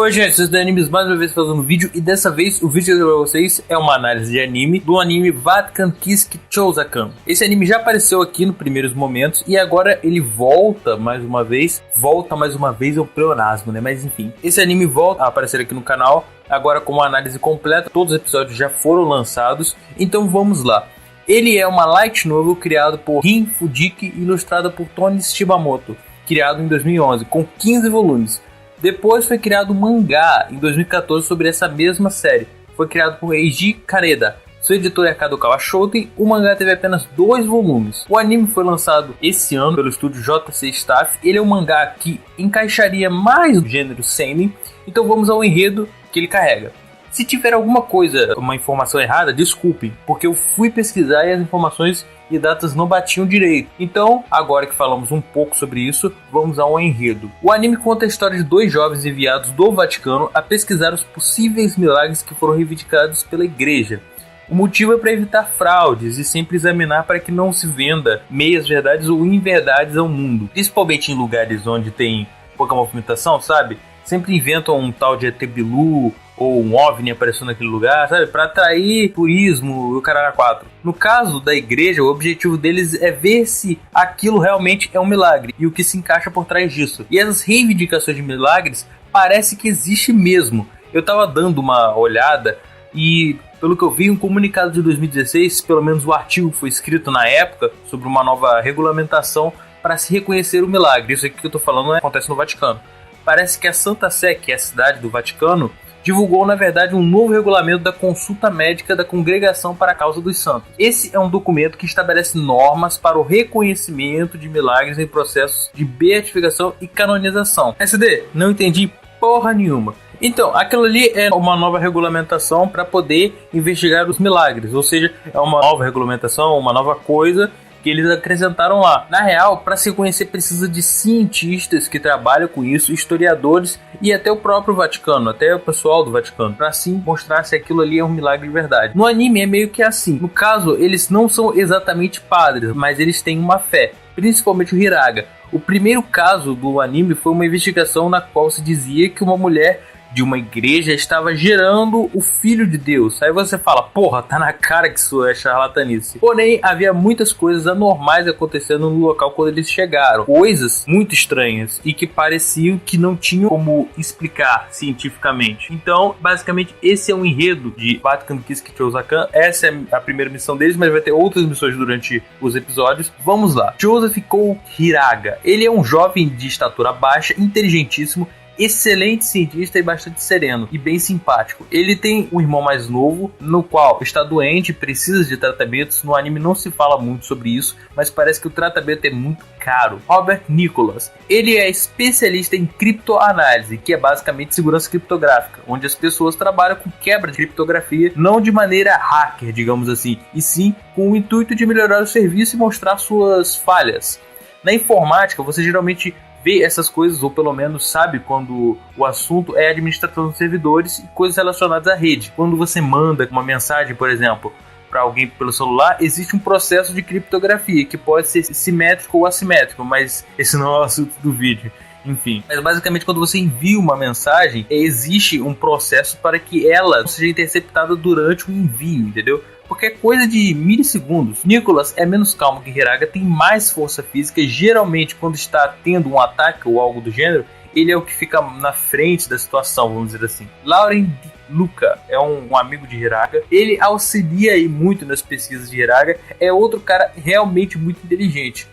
Oi gente, vocês do Animes mais uma vez fazendo um vídeo, e dessa vez o vídeo que eu vou pra vocês é uma análise de anime do anime Vatican Kiski Chousakan. Esse anime já apareceu aqui nos primeiros momentos e agora ele volta mais uma vez é um pleonasmo, né? Mas enfim, esse anime volta a aparecer aqui no canal, agora com uma análise completa, todos os episódios já foram lançados, então vamos lá. Ele é uma light novel criado por Rin Fujiki e ilustrada por Tony Shibamoto, criado em 2011, com 15 volumes. Depois foi criado um mangá em 2014 sobre essa mesma série. Foi criado por Eiji Kaneda. Seu editor é Kadokawa Shoten. O mangá teve apenas 2 volumes. O anime foi lançado esse ano pelo estúdio JC Staff. Ele é um mangá que encaixaria mais no gênero seinen. Então vamos ao enredo que ele carrega. Se tiver alguma coisa, uma informação errada, desculpem, porque eu fui pesquisar e as informações e datas não batiam direito. Então, agora que falamos um pouco sobre isso, vamos ao enredo. O anime conta a história de 2 jovens enviados do Vaticano a pesquisar os possíveis milagres que foram reivindicados pela igreja. O motivo é para evitar fraudes e sempre examinar para que não se venda meias verdades ou inverdades ao mundo, principalmente em lugares onde tem pouca movimentação, sabe? Sempre inventam um tal de ET Bilu ou um OVNI aparecendo naquele lugar, sabe? Para atrair turismo e o caralho 4. No caso da igreja, o objetivo deles é ver se aquilo realmente é um milagre e o que se encaixa por trás disso. E essas reivindicações de milagres parece que existe mesmo. Eu tava dando uma olhada e, pelo que eu vi, um comunicado de 2016, pelo menos o artigo foi escrito na época, sobre uma nova regulamentação para se reconhecer o milagre. Isso aqui que eu tô falando acontece no Vaticano. Parece que a Santa Sé, que é a cidade do Vaticano, divulgou, na verdade, um novo regulamento da consulta médica da Congregação para a Causa dos Santos. Esse é um documento que estabelece normas para o reconhecimento de milagres em processos de beatificação e canonização. SD, não entendi porra nenhuma. Então, aquilo ali é uma nova regulamentação para poder investigar os milagres, ou seja, é uma nova regulamentação, uma nova coisa que eles acrescentaram lá. Na real, para se conhecer precisa de cientistas que trabalham com isso, historiadores e até o próprio Vaticano, até o pessoal do Vaticano, para assim mostrar se aquilo ali é um milagre de verdade. No anime é meio que assim. No caso, eles não são exatamente padres, mas eles têm uma fé, principalmente o Hiraga. O primeiro caso do anime foi uma investigação na qual se dizia que uma mulher de uma igreja estava gerando o Filho de Deus. Aí você fala, porra, tá na cara que isso é charlatanice. Porém, havia muitas coisas anormais acontecendo no local quando eles chegaram. Coisas muito estranhas e que pareciam que não tinham como explicar cientificamente. Então, basicamente, esse é um enredo de Vatican Kiski Chousakan. Essa é a primeira missão deles, mas vai ter outras missões durante os episódios. Vamos lá. Joseph Kou Hiraga. Ele é um jovem de estatura baixa, inteligentíssimo, excelente cientista e bastante sereno e bem simpático. Ele tem um irmão mais novo, no qual está doente e precisa de tratamentos. No anime não se fala muito sobre isso, mas parece que o tratamento é muito caro. Robert Nicholas. Ele é especialista em criptoanálise, que é basicamente segurança criptográfica, onde as pessoas trabalham com quebra de criptografia, não de maneira hacker, digamos assim, e sim com o intuito de melhorar o serviço e mostrar suas falhas. Na informática, você geralmente vê essas coisas, ou pelo menos sabe quando o assunto é administração de servidores e coisas relacionadas à rede. Quando você manda uma mensagem, por exemplo, para alguém pelo celular, existe um processo de criptografia que pode ser simétrico ou assimétrico, mas esse não é o assunto do vídeo. Enfim, mas basicamente quando você envia uma mensagem, existe um processo para que ela seja interceptada durante o envio, entendeu? Porque é coisa de milissegundos. Nicholas é menos calmo que Hiraga, tem mais força física e geralmente quando está tendo um ataque ou algo do gênero, ele é o que fica na frente da situação, vamos dizer assim. Lauren Luca é um amigo de Hiraga, ele auxilia aí muito nas pesquisas de Hiraga, é outro cara realmente muito inteligente.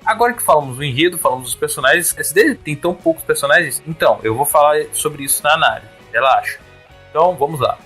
Agora que falamos do enredo, falamos dos personagens, SD tem tão poucos personagens, então eu vou falar sobre isso na análise, relaxa. Então vamos lá.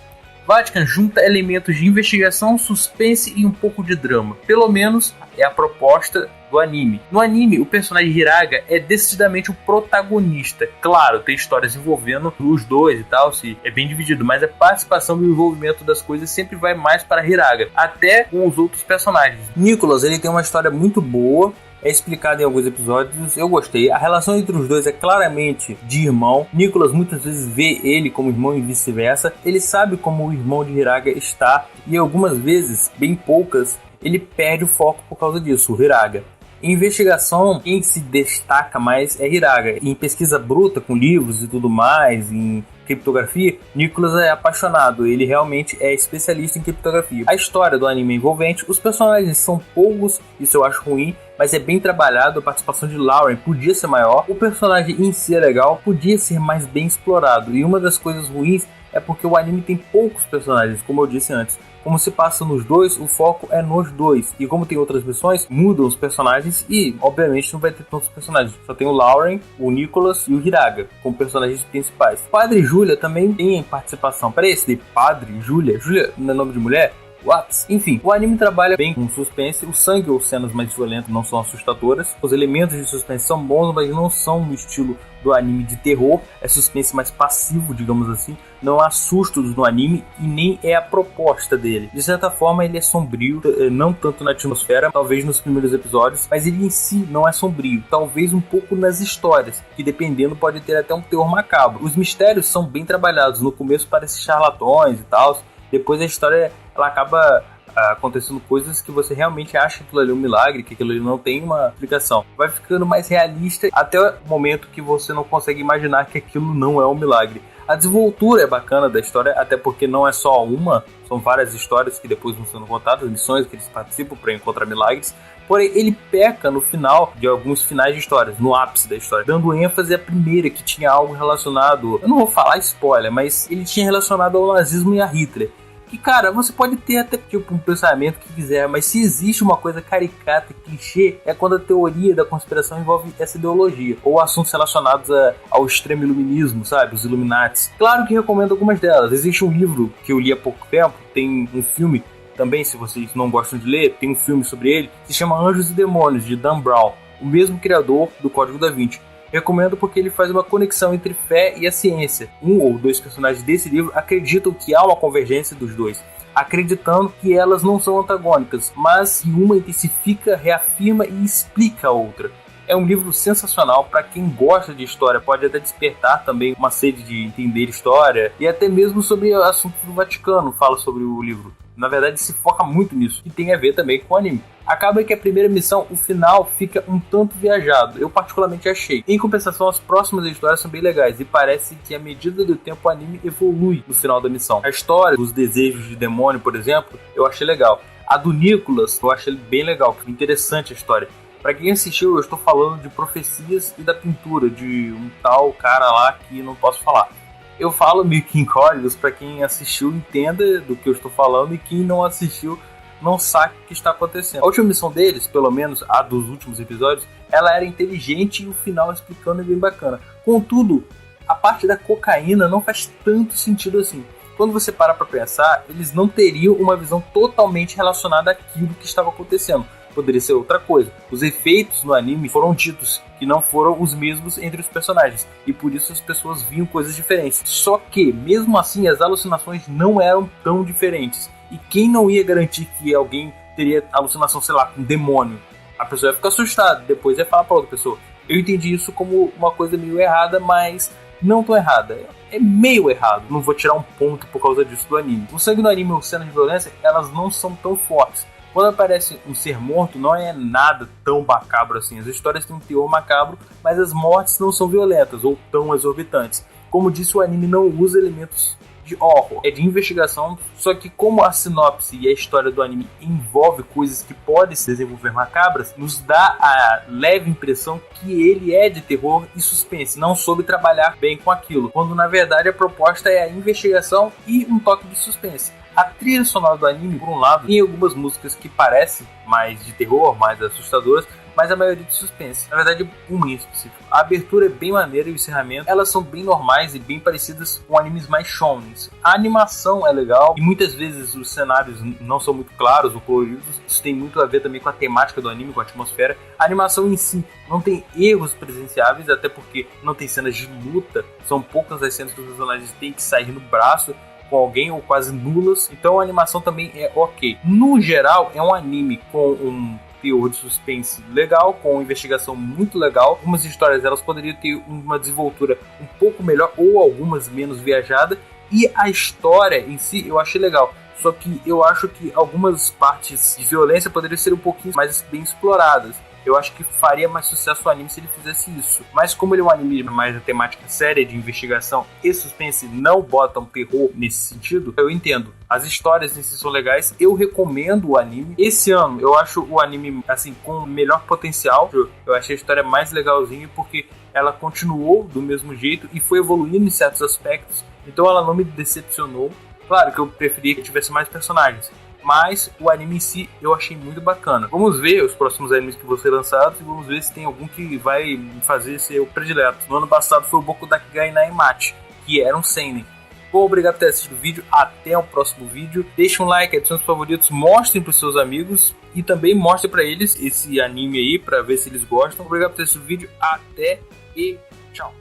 Vatican junta elementos de investigação, suspense e um pouco de drama. Pelo menos é a proposta do anime. No anime, o personagem Hiraga é decididamente o protagonista. Claro, tem histórias envolvendo os dois e tal, se é bem dividido, mas a participação e o envolvimento das coisas sempre vai mais para Hiraga, até com os outros personagens. Nicholas, ele tem uma história muito boa, é explicado em alguns episódios, eu gostei. A relação entre os dois é claramente de irmão. Nicholas muitas vezes vê ele como irmão e vice-versa. Ele sabe como o irmão de Hiraga está e algumas vezes, bem poucas, ele perde o foco por causa disso, o Hiraga. Em investigação, quem se destaca mais é Hiraga. Em pesquisa bruta, com livros e tudo mais, em criptografia, Nicholas é apaixonado, ele realmente é especialista em criptografia. A história do anime é envolvente, os personagens são poucos, isso eu acho ruim, mas é bem trabalhado, a participação de Lauren podia ser maior, o personagem em si é legal, podia ser mais bem explorado, e uma das coisas ruins é porque o anime tem poucos personagens, como eu disse antes. Como se passa nos dois, o foco é nos dois. E como tem outras missões, mudam os personagens e, obviamente, não vai ter tantos personagens. Só tem o Lauren, o Nicholas e o Hiraga como personagens principais. Padre Julia também tem participação. Peraí, esse de Padre Julia? Julia não é nome de mulher? What? Enfim, o anime trabalha bem com suspense, o sangue ou cenas mais violentas não são assustadoras, os elementos de suspense são bons, mas não são no estilo do anime de terror, é suspense mais passivo, digamos assim, não há sustos no anime e nem é a proposta dele. De certa forma ele é sombrio, não tanto na atmosfera, talvez nos primeiros episódios, mas ele em si não é sombrio, talvez um pouco nas histórias, que dependendo pode ter até um teor macabro. Os mistérios são bem trabalhados, no começo parecem charlatões e tal, depois a história ela acaba acontecendo coisas que você realmente acha que aquilo ali é um milagre, que aquilo ali não tem uma explicação. Vai ficando mais realista até o momento que você não consegue imaginar que aquilo não é um milagre. A desenvoltura é bacana da história, até porque não é só uma, são várias histórias que depois vão sendo contadas, missões que eles participam para encontrar milagres. Porém, ele peca no final de alguns finais de histórias, no ápice da história, dando ênfase à primeira, que tinha algo relacionado, eu não vou falar spoiler, mas ele tinha relacionado ao nazismo e a Hitler. Que, cara, você pode ter até tipo um pensamento que quiser, mas se existe uma coisa caricata e clichê, é quando a teoria da conspiração envolve essa ideologia, ou assuntos relacionados ao extremo iluminismo, sabe? Os Illuminatis. Claro que recomendo algumas delas. Existe um livro que eu li há pouco tempo, tem um filme também, se vocês não gostam de ler, tem um filme sobre ele, que se chama Anjos e Demônios, de Dan Brown, o mesmo criador do Código da Vinci. Recomendo porque ele faz uma conexão entre fé e a ciência. Um ou dois personagens desse livro acreditam que há uma convergência dos dois, acreditando que elas não são antagônicas, mas que uma intensifica, reafirma e explica a outra. É um livro sensacional para quem gosta de história, pode até despertar também uma sede de entender história, e até mesmo sobre assuntos do Vaticano fala sobre o livro. Na verdade se foca muito nisso, e tem a ver também com o anime. Acaba que a primeira missão, o final, fica um tanto viajado, eu particularmente achei. Em compensação, as próximas histórias são bem legais, e parece que à medida do tempo o anime evolui no final da missão. A história dos desejos de demônio, por exemplo, eu achei legal. A do Nicholas, eu achei bem legal, interessante a história. Pra quem assistiu, eu estou falando de Profecias e da Pintura, de um tal cara lá que não posso falar. Eu falo meio que em códigos para quem assistiu entenda do que eu estou falando, e quem não assistiu não sabe o que está acontecendo. A última missão deles, pelo menos a dos últimos episódios, ela era inteligente e o final explicando é bem bacana. Contudo, a parte da cocaína não faz tanto sentido assim. Quando você para pensar, eles não teriam uma visão totalmente relacionada àquilo que estava acontecendo. Poderia ser outra coisa. Os efeitos no anime foram ditos que não foram os mesmos entre os personagens, e por isso as pessoas viam coisas diferentes. Só que, mesmo assim, as alucinações não eram tão diferentes. E quem não ia garantir que alguém teria alucinação, sei lá, com um demônio? A pessoa ia ficar assustada, depois ia falar para outra pessoa. Eu entendi isso como uma coisa meio errada, mas não tão errada. É meio errado. Não vou tirar um ponto por causa disso do anime. O sangue no anime ou cenas de violência, elas não são tão fortes. Quando aparece um ser morto, não é nada tão macabro assim. As histórias têm um teor macabro, mas as mortes não são violentas ou tão exorbitantes. Como disse, o anime não usa elementos de horror, é de investigação, só que como a sinopse e a história do anime envolve coisas que podem se desenvolver macabras, nos dá a leve impressão que ele é de terror e suspense, não soube trabalhar bem com aquilo, quando na verdade a proposta é a investigação e um toque de suspense. A trilha sonora do anime, por um lado, tem algumas músicas que parecem mais de terror, mais assustadoras, mas a maioria de suspense. Na verdade, uma em específico. A abertura é bem maneira e o encerramento, elas são bem normais e bem parecidas com animes mais shonens. A animação é legal e muitas vezes os cenários não são muito claros ou coloridos. Isso tem muito a ver também com a temática do anime, com a atmosfera. A animação em si não tem erros presenciáveis, até porque não tem cenas de luta. São poucas as cenas que os personagens têm que sair no braço com alguém ou quase nulas. Então a animação também é ok. No geral, é um anime com um teor de suspense legal, com uma investigação muito legal. Algumas histórias elas poderiam ter uma desenvoltura um pouco melhor ou algumas menos viajada, e a história em si eu achei legal, só que eu acho que algumas partes de violência poderiam ser um pouquinho mais bem exploradas. eu acho que faria mais sucesso o anime se ele fizesse isso. Mas como ele é um anime mais a temática séria de investigação e suspense, não botam terror nesse sentido, eu entendo. As histórias em si são legais, eu recomendo o anime. Esse ano eu acho o anime assim com melhor potencial. Eu achei a história mais legalzinha porque ela continuou do mesmo jeito e foi evoluindo em certos aspectos. Então ela não me decepcionou. Claro que eu preferia que tivesse mais personagens, mas o anime em si eu achei muito bacana. Vamos ver os próximos animes que vão ser lançados e vamos ver se tem algum que vai fazer ser o predileto. No ano passado foi o Boku Dakigai Naimachi, que era um seinen. Bom, obrigado por ter assistido o vídeo, até o próximo vídeo. Deixe um like, adicione os favoritos, mostrem para os seus amigos e também mostrem para eles esse anime aí, para ver se eles gostam. Obrigado por ter assistido o vídeo, até e tchau.